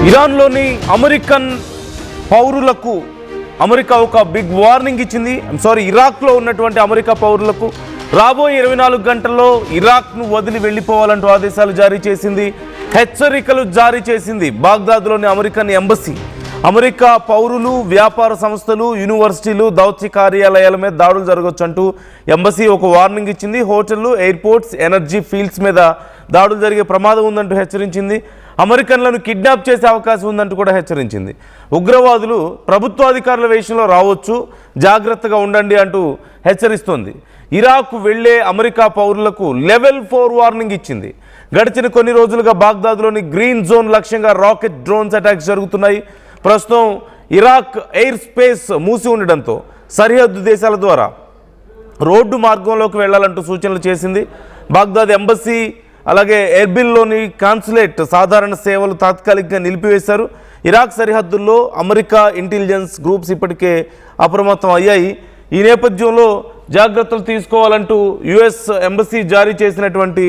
ఇరాన్లోని American పౌరులకు America ఒక big warning ఇచ్చింది. ఇరాక్లో ఉన్నటువంటి అమెరికా పౌరులకు రాబోయే 24 గంటల్లో ఇరాక్ను వదిలి వెళ్ళిపోవాలంటూ ఆదేశాలు జారీ చేసింది, హెచ్చరికలు జారీ చేసింది. బాగ్దాద్లోని అమెరికన్ ఎంబసీ అమెరికా పౌరులు, వ్యాపార సంస్థలు, యూనివర్సిటీలు, దౌత్య కార్యాలయాల మీద దాడులు జరగొచ్చంటూ ఎంబసీ ఒక వార్నింగ్ ఇచ్చింది. హోటళ్లు, ఎయిర్పోర్ట్స్, ఎనర్జీ ఫీల్డ్స్ మీద దాడులు జరిగే ప్రమాదం ఉందంటూ హెచ్చరించింది. అమెరికన్లను కిడ్నాప్ చేసే అవకాశం ఉందంటూ కూడా హెచ్చరించింది. ఉగ్రవాదులు ప్రభుత్వాధికారుల వేషంలో రావచ్చు, జాగ్రత్తగా ఉండండి అంటూ హెచ్చరిస్తోంది. ఇరాక్ వెళ్లే అమెరికా పౌరులకు లెవెల్ 4 వార్నింగ్ ఇచ్చింది. గడిచిన కొన్ని రోజులుగా బాగ్దాద్లోని గ్రీన్ జోన్ లక్ష్యంగా రాకెట్, డ్రోన్స్ అటాక్స్ జరుగుతున్నాయి. ప్రస్తుతం ఇరాక్ ఎయిర్ స్పేస్ మూసి ఉండడంతో సరిహద్దు దేశాల ద్వారా రోడ్డు మార్గంలోకి వెళ్లాలంటూ సూచనలు చేసింది. బాగ్దాద్ ఎంబసీ అలాగే ఎర్బిల్లోని కాన్సులేట్ సాధారణ సేవలు తాత్కాలికంగా నిలిపివేశారు. ఇరాక్ సరిహద్దుల్లో అమెరికా ఇంటెలిజెన్స్ గ్రూప్స్ ఇప్పటికే అప్రమత్తం అయ్యాయి. ఈ నేపథ్యంలో జాగ్రత్తలు తీసుకోవాలంటూ యుఎస్ ఎంబసీ జారీ చేసినటువంటి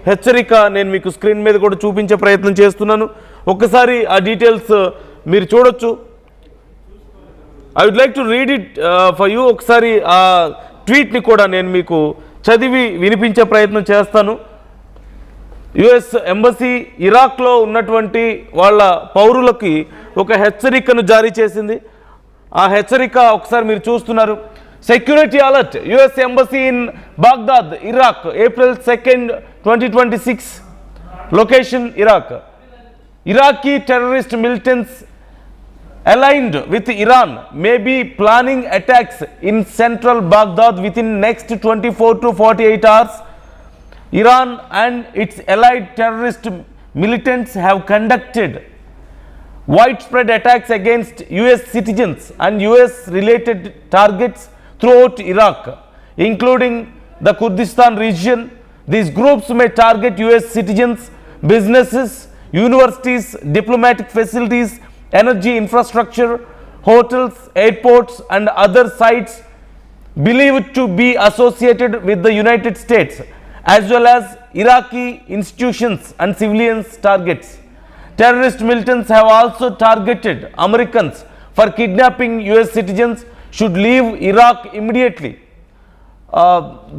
హెచ్చరిక నేను మీకు స్క్రీన్ మీద కూడా చూపించే ప్రయత్నం చేస్తున్నాను. ఒక్కసారి ఆ డీటెయిల్స్ మీరు చూడొచ్చు. I would like to read it for you. ఒకసారి ఆ ట్వీట్ని కూడా నేను మీకు చదివి వినిపించే ప్రయత్నం చేస్తాను. యుఎస్ ఎంబసీ ఇరాక్లో ఉన్నటువంటి వాళ్ళ పౌరులకి ఒక హెచ్చరికను జారీ చేసింది. ఆ హెచ్చరిక ఒకసారి మీరు చూస్తున్నారు. Security alert, US embassy in Baghdad, Iraq, April 2, 2026. Location Iraq. Iraqi terrorist militants aligned with Iran may be planning attacks in central Baghdad within next 24 to 48 hours. Iran and its allied terrorist militants have conducted widespread attacks against US citizens and US related targets throughout Iraq, including the Kurdistan region. These groups may target US citizens, businesses, universities, diplomatic facilities, energy infrastructure, hotels, airports and other sites believed to be associated with the United States, as well as Iraqi institutions and civilians targets. Terrorist militants have also targeted Americans for kidnapping US citizens should leave Iraq immediately.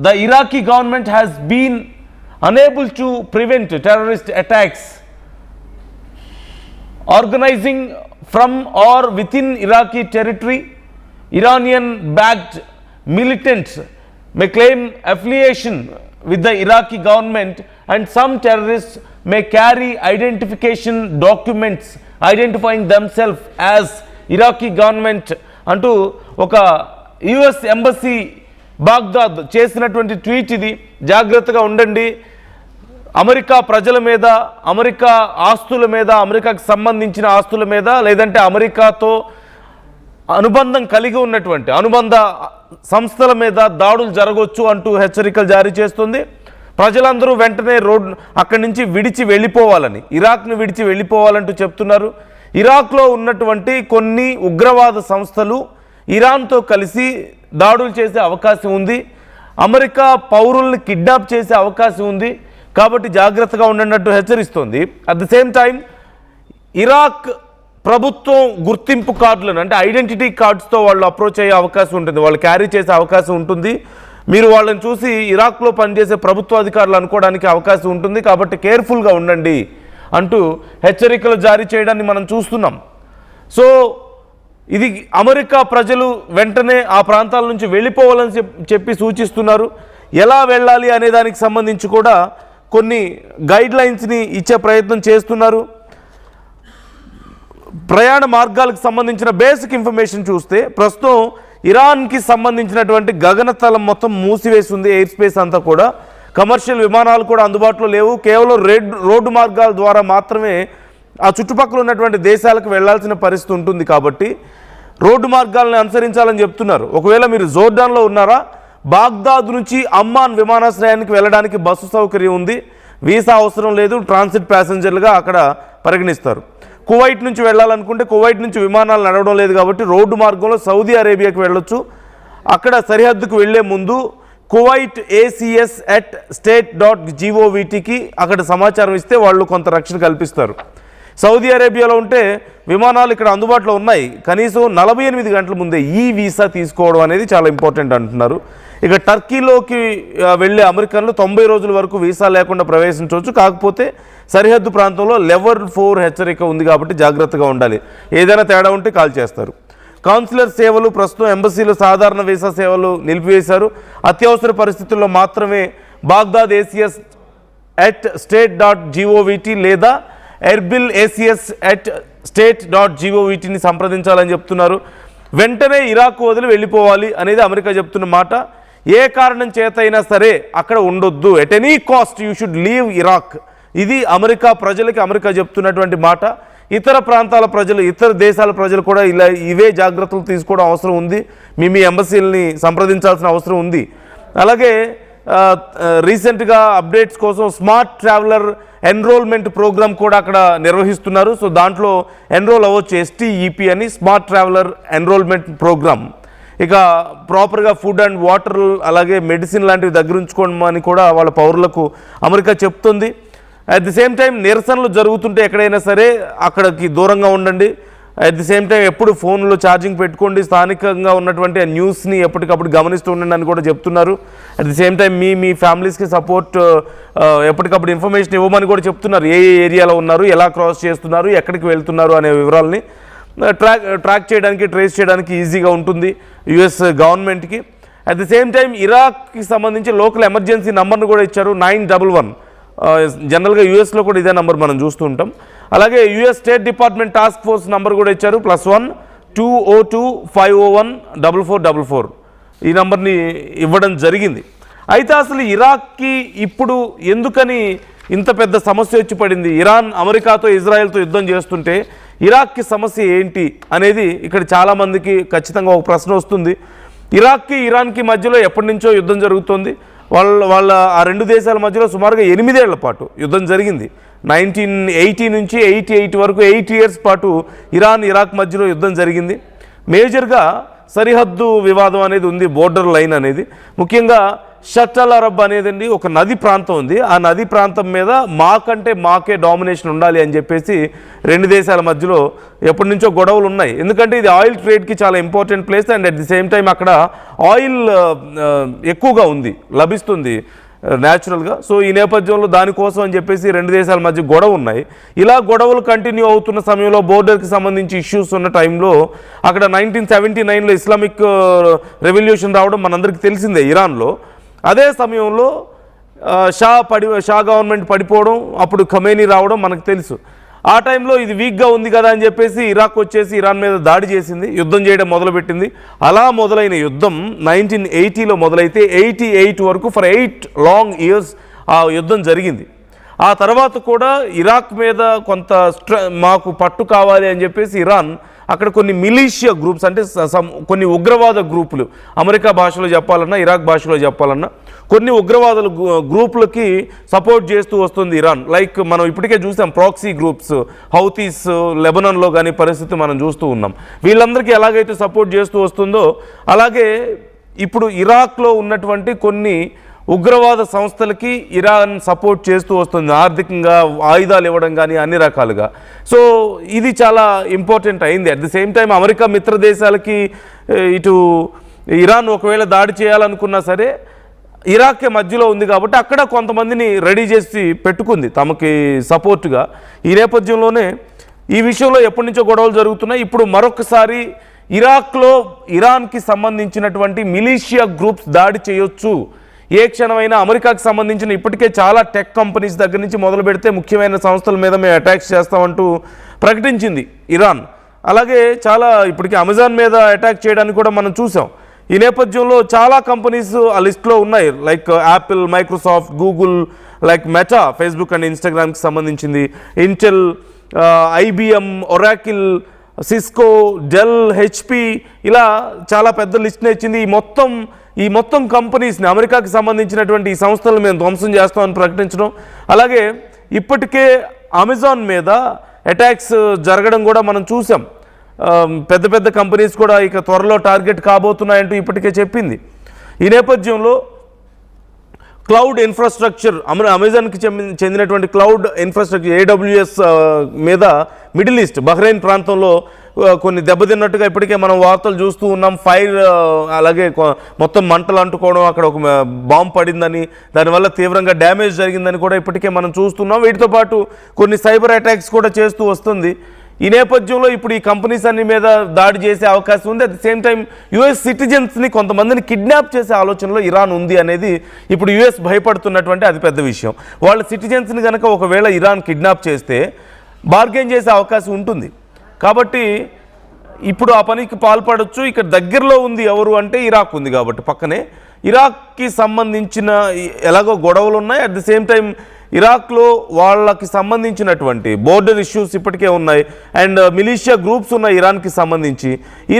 The Iraqi government has been unable to prevent terrorist attacks organizing from or within Iraqi territory. Iranian-backed militants may claim affiliation with the Iraqi government, and some terrorists may carry identification documents identifying themselves as Iraqi government. అంటూ ఒక US embassy Baghdad చేసినటువంటి tweet ఇది. జాగ్రత్తగా ఉండండి. America ప్రజల మీద, America ఆస్తుల మీద, అమెరికాకు సంబంధించిన ఆస్తుల మీద, లేదంటే అమెరికాతో అనుబంధం కలిగి ఉన్నటువంటి అనుబంధ సంస్థల మీద దాడులు జరగవచ్చు అంటూ హెచ్చరికలు జారీ చేస్తుంది. ప్రజలందరూ వెంటనే అక్కడి నుంచి విడిచి వెళ్ళిపోవాలని, ఇరాక్ను విడిచి వెళ్ళిపోవాలంటూ చెప్తున్నారు. ఇరాక్లో ఉన్నటువంటి కొన్ని ఉగ్రవాద సంస్థలు ఇరాన్తో కలిసి దాడులు చేసే అవకాశం ఉంది. అమెరికా పౌరుల్ని కిడ్నాప్ చేసే అవకాశం ఉంది. కాబట్టి జాగ్రత్తగా ఉండనట్టు హెచ్చరిస్తోంది. At the same time Iraq ప్రభుత్వం గుర్తింపు కార్డులను, అంటే ఐడెంటిటీ కార్డ్స్తో వాళ్ళు అప్రోచ్ అయ్యే అవకాశం ఉంటుంది, వాళ్ళు క్యారీ చేసే అవకాశం ఉంటుంది. మీరు వాళ్ళని చూసి ఇరాక్లో పనిచేసే ప్రభుత్వ అధికారులు అనుకోవడానికి అవకాశం ఉంటుంది. కాబట్టి కేర్ఫుల్గా ఉండండి అంటూ హెచ్చరికలు జారీ చేయడాన్ని మనం చూస్తున్నాం. సో ఇది అమెరికా ప్రజలు వెంటనే ఆ ప్రాంతాల నుంచి వెళ్ళిపోవాలని చెప్పి సూచిస్తున్నారు. ఎలా వెళ్ళాలి అనే దానికి సంబంధించి కూడా కొన్ని గైడ్ లైన్స్ని ఇచ్చే ప్రయత్నం చేస్తున్నారు. ప్రయాణ మార్గాలకు సంబంధించిన బేసిక్ ఇన్ఫర్మేషన్ చూస్తే ప్రస్తుతం ఇరాన్కి సంబంధించినటువంటి గగనతలం మొత్తం మూసివేసింది. ఎయిర్ స్పేస్ అంతా కూడా, కమర్షియల్ విమానాలు కూడా అందుబాటులో లేవు. కేవలం రోడ్డు మార్గాల ద్వారా మాత్రమే ఆ చుట్టుపక్కల ఉన్నటువంటి దేశాలకు వెళ్లాల్సిన పరిస్థితి ఉంటుంది. కాబట్టి రోడ్డు మార్గాలను అనుసరించాలని చెప్తున్నారు. ఒకవేళ మీరు జోర్డాన్లో ఉన్నారా, బాగ్దాద్ నుంచి అమ్మాన్ విమానాశ్రయానికి వెళ్ళడానికి బస్సు సౌకర్యం ఉంది. వీసా అవసరం లేదు. ట్రాన్సిట్ ప్యాసింజర్లుగా అక్కడ పరిగణిస్తారు. కువైట్ నుంచి వెళ్ళాలనుకుంటే కువైట్ నుంచి విమానాలు నడవడం లేదు కాబట్టి రోడ్డు మార్గంలో సౌదీ అరేబియాకి వెళ్ళొచ్చు. అక్కడ సరిహద్దుకు వెళ్లే ముందు కువైట్ ACS@state.govకి అక్కడ సమాచారం ఇస్తే వాళ్ళు కొంత రక్షణ కల్పిస్తారు. సౌదీ అరేబియాలో ఉంటే విమానాలు ఇక్కడ అందుబాటులో ఉన్నాయి, కనీసం 48 గంటల ముందే ఈ వీసా తీసుకోవడం అనేది చాలా ఇంపార్టెంట్ అంటున్నారు. ఇక టర్కీలోకి వెళ్ళే అమెరికన్లు 90 రోజుల వరకు వీసా లేకుండా ప్రవేశించవచ్చు. కాకపోతే సరిహద్దు ప్రాంతంలో లెవెల్ 4 హెచ్చరిక ఉంది కాబట్టి జాగ్రత్తగా ఉండాలి. ఏదైనా తేడా ఉంటే కాల్ చేస్తారు. కౌన్సిలర్ సేవలు ప్రస్తుతం ఎంబసీలో సాధారణ వీసా సేవలు నిలిపివేశారు. అత్యవసర పరిస్థితుల్లో మాత్రమే బాగ్దాద్ ACS@state.govt లేదా ఎర్బిల్ ACS@state.govtని సంప్రదించాలని చెప్తున్నారు. వెంటనే ఇరాక్ వదిలి వెళ్ళిపోవాలి అనేది అమెరికా చెప్తున్న మాట. ఏ కారణం చేత అయినా సరే అక్కడ ఉండొద్దు, at any cost you should leave Iraq. ఇది అమెరికా ప్రజలకి అమెరికా చెప్తున్నటువంటి మాట. ఇతర ప్రాంతాల ప్రజలు, ఇతర దేశాల ప్రజలు కూడా ఇవే జాగ్రత్తలు తీసుకోవడం అవసరం ఉంది. మీ ఎంబసీలని సంప్రదించాల్సిన అవసరం ఉంది. అలాగే రీసెంట్గా అప్డేట్స్ కోసం స్మార్ట్ ట్రావెలర్ ఎన్రోల్మెంట్ ప్రోగ్రామ్ కూడా అక్కడ నిర్వహిస్తున్నారు. సో దాంట్లో ఎన్రోల్ అవ్వచ్చు, STEP అని, స్మార్ట్ ట్రావెలర్ ఎన్రోల్మెంట్ ప్రోగ్రామ్. ఇక ప్రాపర్గా ఫుడ్ అండ్ వాటర్ అలాగే మెడిసిన్ లాంటివి దగ్గర ఉంచుకోమని కూడా వాళ్ళ పౌరులకు అమెరికా చెప్తుంది. అట్ ది సేమ్ టైం నిరసనలు జరుగుతుంటే ఎక్కడైనా సరే అక్కడికి దూరంగా ఉండండి. అట్ ది సేమ్ టైం ఎప్పుడు ఫోన్లో ఛార్జింగ్ పెట్టుకోండి. స్థానికంగా ఉన్నటువంటి ఆ న్యూస్ని ఎప్పటికప్పుడు గమనిస్తూ ఉండండి అని కూడా చెప్తున్నారు. అట్ ది సేమ్ టైం మీ ఫ్యామిలీస్కి సపోర్ట్ ఎప్పటికప్పుడు ఇన్ఫర్మేషన్ ఇవ్వమని కూడా చెప్తున్నారు. ఏ ఏరియాలో ఉన్నారు, ఎలా క్రాస్ చేస్తున్నారు, ఎక్కడికి వెళ్తున్నారు అనే వివరాలని ట్రాక్ చేయడానికి, ట్రేస్ చేయడానికి ఈజీగా ఉంటుంది US గవర్నమెంట్కి. అట్ ది సేమ్ టైం ఇరాక్కి సంబంధించి లోకల్ ఎమర్జెన్సీ నెంబర్ను కూడా ఇచ్చారు, 911. జనరల్గా యూఎస్లో కూడా ఇదే నెంబర్ మనం చూస్తూ ఉంటాం. అలాగే US state department task force number కూడా ఇచ్చారు, +1 202 501 4444. ఈ నెంబర్ని ఇవ్వడం జరిగింది. అయితే అసలు ఇరాక్కి ఇప్పుడు ఎందుకని ఇంత పెద్ద సమస్య వచ్చి పడింది? ఇరాన్ అమెరికాతో ఇజ్రాయెల్తో యుద్ధం చేస్తుంటే ఇరాక్కి సమస్య ఏంటి అనేది ఇక్కడ చాలామందికి ఖచ్చితంగా ఒక ప్రశ్న వస్తుంది. ఇరాక్కి ఇరాన్కి మధ్యలో ఎప్పటి నుంచో యుద్ధం జరుగుతుంది. వాళ్ళ ఆ రెండు దేశాల మధ్యలో సుమారుగా 8 ఏళ్ల పాటు యుద్ధం జరిగింది. 1980 నుంచి 88 వరకు 8 ఇయర్స్ పాటు ఇరాక్ మధ్యలో యుద్ధం జరిగింది. మేజర్గా సరిహద్దు వివాదం అనేది ఉంది, బోర్డర్ లైన్ అనేది. ముఖ్యంగా షట్ అల్ అరబ్ అనేదండి ఒక నది ప్రాంతం ఉంది. ఆ నది ప్రాంతం మీద మాకే డామినేషన్ ఉండాలి అని చెప్పేసి రెండు దేశాల మధ్యలో ఎప్పటి నుంచో గొడవలు ఉన్నాయి. ఎందుకంటే ఇది ఆయిల్ ట్రేడ్కి చాలా important place and at the same time అక్కడ ఆయిల్ ఎక్కువగా ఉంది, లభిస్తుంది న్యాచురల్గా. సో ఈ నేపథ్యంలో దానికోసం అని చెప్పేసి రెండు దేశాల మధ్య గొడవ ఉన్నాయి. ఇలా గొడవలు కంటిన్యూ అవుతున్న సమయంలో బోర్డర్కి సంబంధించి ఇష్యూస్ ఉన్న టైంలో అక్కడ 1979లో ఇస్లామిక్ రెవల్యూషన్ రావడం మనందరికీ తెలిసిందే ఇరాన్లో. అదే సమయంలో షా గవర్నమెంట్ పడిపోవడం, అప్పుడు ఖమేనీ రావడం మనకు తెలుసు. ఆ టైంలో ఇది వీక్గా ఉంది కదా అని చెప్పేసి ఇరాక్ వచ్చేసి ఇరాన్ మీద దాడి చేసింది, యుద్ధం చేయడం మొదలుపెట్టింది. అలా మొదలైన యుద్ధం 1980లో మొదలైతే 88 వరకు ఫర్ 8 లాంగ్ ఇయర్స్ ఆ యుద్ధం జరిగింది. ఆ తర్వాత కూడా ఇరాక్ మీద కొంత మాకు పట్టు కావాలి అని చెప్పేసి ఇరాన్ అక్కడ కొన్ని మిలీషియా గ్రూప్స్, అంటే కొన్ని ఉగ్రవాద గ్రూపులు, అమెరికా భాషలో చెప్పాలన్నా ఇరాక్ భాషలో చెప్పాలన్నా కొన్ని ఉగ్రవాదుల గ్రూపులకి సపోర్ట్ చేస్తూ వస్తుంది ఇరాన్. లైక్ మనం ఇప్పటికే చూసాం ప్రాక్సీ గ్రూప్స్, హౌతీస్ లెబనాన్లో కానీ పరిస్థితి మనం చూస్తూ ఉన్నాం. వీళ్ళందరికీ ఎలాగైతే సపోర్ట్ చేస్తూ వస్తుందో అలాగే ఇప్పుడు ఇరాక్లో ఉన్నటువంటి కొన్ని ఉగ్రవాద సంస్థలకి ఇరాన్ సపోర్ట్ చేస్తూ వస్తుంది, ఆర్థికంగా ఆయుధాలు ఇవ్వడం కానీ అన్ని రకాలుగా. సో ఇది చాలా ఇంపార్టెంట్ అయింది. At the same time America మిత్ర దేశాలకి ఇటు ఇరాన్ ఒకవేళ దాడి చేయాలనుకున్నా సరే ఇరాక్కే మధ్యలో ఉంది కాబట్టి అక్కడ కొంతమందిని రెడీ చేసి పెట్టుకుంది తమకి సపోర్టుగా. ఈ నేపథ్యంలోనే ఈ విషయంలో ఎప్పటి నుంచో గొడవలు జరుగుతున్నాయి. ఇప్పుడు మరొకసారి ఇరాక్లో ఇరాన్కి సంబంధించినటువంటి మిలీషియా గ్రూప్స్ దాడి చేయొచ్చు, ఏ క్షణమైనా అమెరికాకి సంబంధించిన ఇప్పటికే చాలా టెక్ కంపెనీస్ దగ్గర నుంచి మొదలు పెడితే ముఖ్యమైన సంస్థల మీద మేము అటాక్స్ చేస్తామంటూ ప్రకటించింది ఇరాన్. అలాగే చాలా ఇప్పటికీ అమెజాన్ మీద అటాక్ చేయడానికి కూడా మనం చూసాం. ఈ నేపథ్యంలో చాలా కంపెనీస్ ఆ లిస్ట్లో ఉన్నాయి, like Apple, Microsoft, Google, like Meta, Facebook and ఇన్స్టాగ్రామ్కి సంబంధించింది, Intel, IBM, Oracle, Cisco, Dell, HP, ఇలా చాలా పెద్ద లిస్ట్ని ఇచ్చింది. ఈ మొత్తం కంపెనీస్ని, అమెరికాకి సంబంధించినటువంటి ఈ సంస్థలను మేము ధ్వంసం చేస్తామని ప్రకటించడం. అలాగే ఇప్పటికే అమెజాన్ మీద అటాక్స్ జరగడం కూడా మనం చూసాం. పెద్ద పెద్ద కంపెనీస్ కూడా ఇక త్వరలో టార్గెట్ కాబోతున్నాయంటూ ఇప్పటికే చెప్పింది. ఈ నేపథ్యంలో క్లౌడ్ ఇన్ఫ్రాస్ట్రక్చర్ అమెజాన్కి చెందినటువంటి క్లౌడ్ ఇన్ఫ్రాస్ట్రక్చర్ AWS మీద మిడిల్ ఈస్ట్ బహ్రెయిన్ ప్రాంతంలో కొన్ని దెబ్బతిన్నట్టుగా ఇప్పటికే మనం వార్తలు చూస్తూ ఉన్నాం. ఫైర్, అలాగే మొత్తం మంటలు అంటుకోవడం, అక్కడ ఒక బాంబు పడిందని, దానివల్ల తీవ్రంగా డ్యామేజ్ జరిగిందని కూడా ఇప్పటికే మనం చూస్తున్నాం. వీటితో పాటు కొన్ని సైబర్ అటాక్స్ కూడా చేస్తూ వస్తుంది. ఈ నేపథ్యంలో ఇప్పుడు ఈ కంపెనీస్ అన్ని మీద దాడి చేసే అవకాశం ఉంది. At the same time US సిటిజన్స్ని కొంతమందిని కిడ్నాప్ చేసే ఆలోచనలో ఇరాన్ ఉంది అనేది ఇప్పుడు యుఎస్ భయపడుతున్నటువంటి అతిపెద్ద విషయం. వాళ్ళ సిటిజన్స్ని కనుక ఒకవేళ ఇరాన్ కిడ్నాప్ చేస్తే బార్గెన్ చేసే అవకాశం ఉంటుంది. కాబట్టి ఇప్పుడు ఆ పనికి పాల్పడవచ్చు. ఇక్కడ దగ్గరలో ఉంది ఎవరు అంటే ఇరాక్ ఉంది కాబట్టి పక్కనే. ఇరాక్కి సంబంధించిన ఎలాగో గొడవలు ఉన్నాయి. అట్ ది సేమ్ టైం ఇరాక్లో వాళ్ళకి సంబంధించినటువంటి బోర్డర్ ఇష్యూస్ ఇప్పటికే ఉన్నాయి అండ్ మిలీషియా గ్రూప్స్ ఉన్నాయి ఇరాన్కి సంబంధించి. ఈ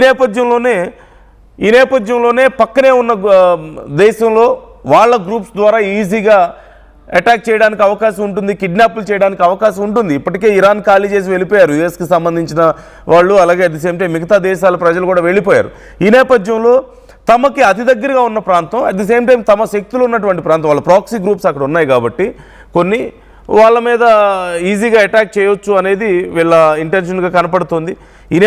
నేపథ్యంలోనే పక్కనే ఉన్న దేశంలో వాళ్ళ గ్రూప్స్ ద్వారా ఈజీగా అటాక్ చేయడానికి అవకాశం ఉంటుంది, కిడ్నాప్లు చేయడానికి అవకాశం ఉంటుంది. ఇప్పటికే ఇరాన్ ఖాళీ చేసి వెళ్ళిపోయారు యుఎస్కి సంబంధించిన వాళ్ళు, అలాగే అట్ ది సేమ్ టైం మిగతా దేశాల ప్రజలు కూడా వెళ్ళిపోయారు. ఈ నేపథ్యంలో తమకి అతి దగ్గరగా ఉన్న ప్రాంతం, అట్ ది సేమ్ టైం తమ శక్తులు ఉన్నటువంటి ప్రాంతం, వాళ్ళ ప్రాక్సీ గ్రూప్స్ అక్కడ ఉన్నాయి కాబట్టి కొన్ని వాళ్ళ మీద ఈజీగా అటాక్ చేయొచ్చు అనేది వీళ్ళ ఇంటెన్షన్గా కనపడుతుంది. ఈ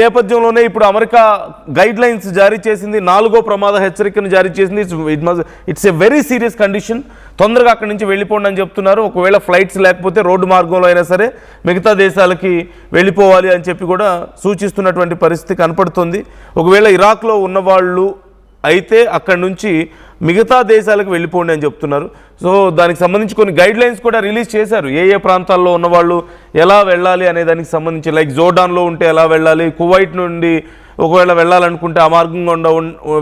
నేపథ్యంలోనే ఇప్పుడు అమెరికా గైడ్ లైన్స్ జారీ చేసింది, 4వ ప్రమాద హెచ్చరికను జారీ చేసింది. It's a very serious condition. తొందరగా అక్కడి నుంచి వెళ్ళిపోండి అని చెప్తున్నారు. ఒకవేళ ఫ్లైట్స్ లేకపోతే రోడ్డు మార్గంలో అయినా సరే మిగతా దేశాలకి వెళ్ళిపోవాలి అని చెప్పి కూడా సూచిస్తున్నటువంటి పరిస్థితి కనపడుతుంది. ఒకవేళ ఇరాక్లో ఉన్నవాళ్ళు అయితే అక్కడి నుంచి మిగతా దేశాలకు వెళ్ళిపోండి అని చెప్తున్నారు. సో దానికి సంబంధించి కొన్ని గైడ్ లైన్స్ కూడా రిలీజ్ చేశారు. ఏ ప్రాంతాల్లో ఉన్నవాళ్ళు ఎలా వెళ్ళాలి అనే దానికి సంబంధించి, లైక్ జోర్డాన్లో ఉంటే ఎలా వెళ్ళాలి, కువైట్ నుండి ఒకవేళ వెళ్ళాలనుకుంటే ఆ మార్గం గుండా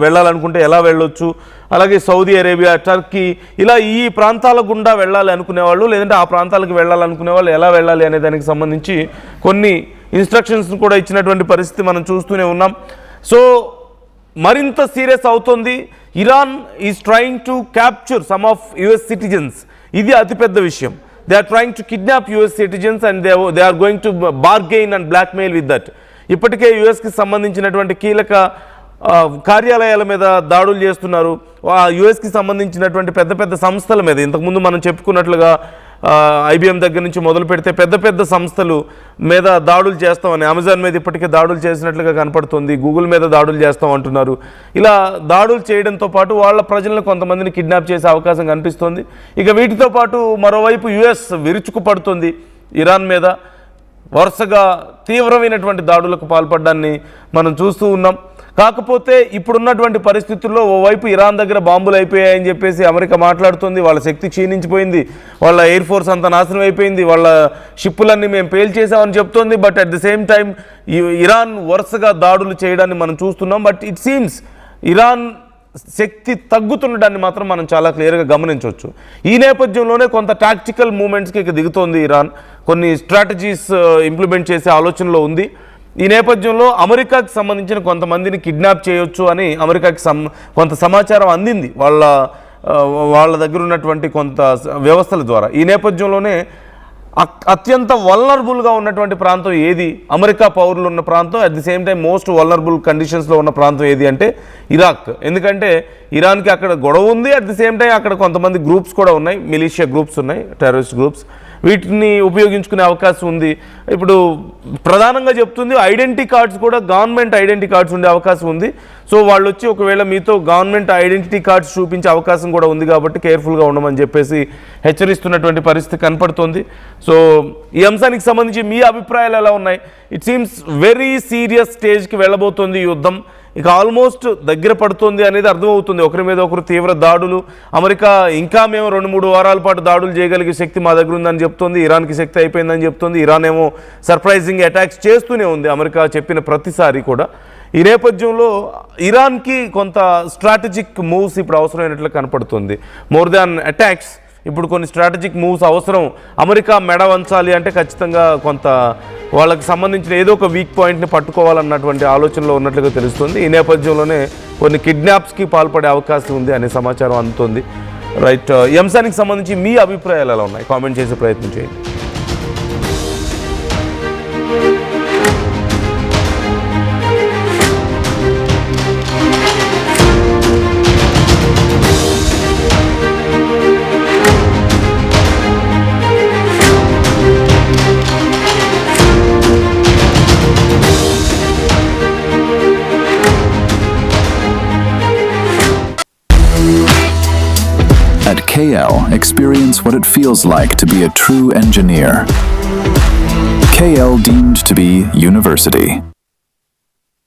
వెళ్ళాలనుకుంటే ఎలా వెళ్ళొచ్చు, అలాగే సౌదీ అరేబియా, టర్కీ, ఇలా ఈ ప్రాంతాల గుండా వెళ్ళాలి అనుకునేవాళ్ళు, లేదంటే ఆ ప్రాంతాలకు వెళ్ళాలనుకునే వాళ్ళు ఎలా వెళ్ళాలి అనే దానికి సంబంధించి కొన్ని ఇన్స్ట్రక్షన్స్ కూడా ఇచ్చినటువంటి పరిస్థితి మనం చూస్తూనే ఉన్నాం. సో మరింత సీరియస్ అవుతుంది. Iran is trying to capture some of US citizens. ఇది అతిపెద్ద విషయం. They are trying to kidnap US citizens and they are going to bargain and blackmail with that. ఇప్పటికే యుఎస్కి సంబంధించినటువంటి కీలక కార్యాలయాల మీద దాడులు చేస్తున్నారు. యుఎస్కి సంబంధించినటువంటి పెద్ద పెద్ద సంస్థల మీద, ఇంతకుముందు మనం చెప్పుకున్నట్లుగా IBM దగ్గర నుంచి మొదలు పెడితే పెద్ద పెద్ద సంస్థలు మీద దాడులు చేస్తామని, అమెజాన్ మీద ఇప్పటికే దాడులు చేసినట్లుగా కనపడుతుంది, గూగుల్ మీద దాడులు చేస్తాం అంటున్నారు. ఇలా దాడులు చేయడంతో పాటు వాళ్ళ ప్రజలను కొంతమందిని కిడ్నాప్ చేసే అవకాశం కనిపిస్తుంది. ఇక వీటితో పాటు మరోవైపు యుఎస్ విరుచుకుపడుతుంది ఇరాన్ మీద, వరుసగా తీవ్రమైనటువంటి దాడులకు పాల్పడడాన్ని మనం చూస్తూ ఉన్నాం. కాకపోతే ఇప్పుడున్నటువంటి పరిస్థితుల్లో ఓవైపు ఇరాన్ దగ్గర బాంబులు అయిపోయాయని చెప్పేసి అమెరికా మాట్లాడుతుంది, వాళ్ళ శక్తి క్షీణించిపోయింది, వాళ్ళ ఎయిర్ ఫోర్స్ అంతా నాశనం అయిపోయింది, వాళ్ళ షిప్పులన్నీ మేము పేల్చేసామని చెప్తోంది. But at the same time Iran వరుసగా దాడులు చేయడాన్ని మనం చూస్తున్నాం. బట్ ఇట్ సీమ్స్ ఇరాన్ శక్తి తగ్గుతుండడాన్ని మాత్రం మనం చాలా క్లియర్గా గమనించవచ్చు. ఈ నేపథ్యంలోనే కొంత టాక్టికల్ మూమెంట్స్కి ఇక దిగుతోంది ఇరాన్, కొన్ని స్ట్రాటజీస్ ఇంప్లిమెంట్ చేసే ఆలోచనలో ఉంది. ఈ నేపథ్యంలో అమెరికాకి సంబంధించిన కొంతమందిని కిడ్నాప్ చేయొచ్చు అని అమెరికాకి కొంత సమాచారం అందింది వాళ్ళ దగ్గర ఉన్నటువంటి కొంత వ్యవస్థల ద్వారా. ఈ నేపథ్యంలోనే అత్యంత వల్నరబుల్గా ఉన్నటువంటి ప్రాంతం ఏది, అమెరికా పౌరులు ఉన్న ప్రాంతం, at the same time most vulnerable కండిషన్స్లో ఉన్న ప్రాంతం ఏది అంటే ఇరాక్. ఎందుకంటే ఇరాన్కి అక్కడ గొడవ ఉంది, అట్ ది సేమ్ టైం అక్కడ కొంతమంది గ్రూప్స్ కూడా ఉన్నాయి, మిలీషియా గ్రూప్స్ ఉన్నాయి, టెర్రరిస్ట్ గ్రూప్స్, వీటిని ఉపయోగించుకునే అవకాశం ఉంది. ఇప్పుడు ప్రధానంగా చెప్తుంది ఐడెంటిటీ కార్డ్స్ కూడా గవర్నమెంట్ ఐడెంటిటీ కార్డ్స్ ఉండే అవకాశం ఉంది. సో వాళ్ళు వచ్చి ఒకవేళ మీతో గవర్నమెంట్ ఐడెంటిటీ కార్డ్స్ చూపించే అవకాశం కూడా ఉంది కాబట్టి కేర్ఫుల్గా ఉండమని చెప్పేసి హెచ్చరిస్తున్నటువంటి పరిస్థితి కనపడుతుంది. సో ఈ అంశానికి సంబంధించి మీ అభిప్రాయాలు ఎలా ఉన్నాయి? ఇట్ సీమ్స్ వెరీ సీరియస్ స్టేజ్కి వెళ్ళబోతుంది యుద్ధం, ఇక ఆల్మోస్ట్ దగ్గర పడుతుంది అనేది అర్థమవుతుంది. ఒకరి మీద ఒకరు తీవ్ర దాడులు, అమెరికా ఇంకా మేము 2-3 వారాల పాటు దాడులు చేయగలిగే శక్తి మా దగ్గర ఉందని చెప్తోంది, ఇరాన్కి శక్తి అయిపోయిందని చెప్తోంది. ఇరాన్ ఏమో సర్ప్రైజింగ్ అటాక్స్ చేస్తూనే ఉంది అమెరికా చెప్పిన ప్రతిసారి కూడా. ఈ నేపథ్యంలో ఇరాన్కి కొంత స్ట్రాటజిక్ మూవ్స్ ఇప్పుడు అవసరమైనట్లు కనపడుతుంది. మోర్ దాన్ అటాక్స్ ఇప్పుడు కొన్ని స్ట్రాటజిక్ మూవ్స్ అవసరం. అమెరికా మెడ వంచాలి అంటే ఖచ్చితంగా కొంత వాళ్ళకి సంబంధించిన ఏదో ఒక వీక్ పాయింట్ని పట్టుకోవాలన్నటువంటి ఆలోచనలో ఉన్నట్లుగా తెలుస్తుంది. ఈ నేపథ్యంలోనే కొన్ని కిడ్నాప్స్కి పాల్పడే అవకాశం ఉంది అనే సమాచారం అందుతోంది. రైట్, ఈ అంశానికి సంబంధించి మీ అభిప్రాయాలు ఎలా ఉన్నాయి? కామెంట్ చేసే ప్రయత్నం చేయండి. KL experience what it feels like to be a true engineer. KL deemed to be university.